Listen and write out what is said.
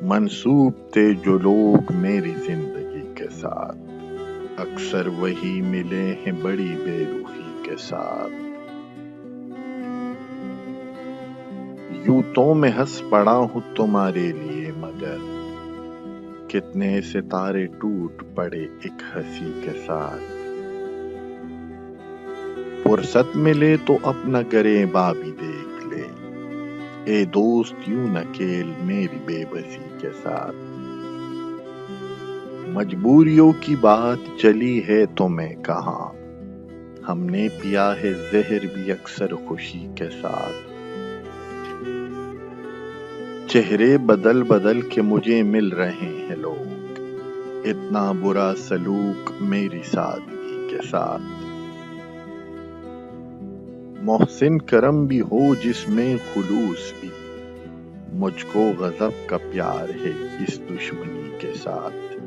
منسوب تھے جو لوگ میری زندگی کے ساتھ، اکثر وہی ملے ہیں بڑی بے روحی کے ساتھ۔ یوں تو میں ہنس پڑا ہوں تمہارے لیے، مگر کتنے ستارے ٹوٹ پڑے ایک ہنسی کے ساتھ۔ فرصت ملے تو اپنا گریباں بھی دیکھ لے، اے دوست یوں نہ کھیل میری بے بسی کے ساتھ۔ مجبوریوں کی بات چلی ہے تو میں کہاں، ہم نے پیا ہے زہر بھی اکثر خوشی کے ساتھ۔ چہرے بدل بدل کے مجھے مل رہے ہیں لوگ، اتنا برا سلوک میری سادگی کے ساتھ۔ محسن کرم بھی ہو جس میں خلوص بھی، مجھ کو غضب کا پیار ہے اس دشمنی کے ساتھ۔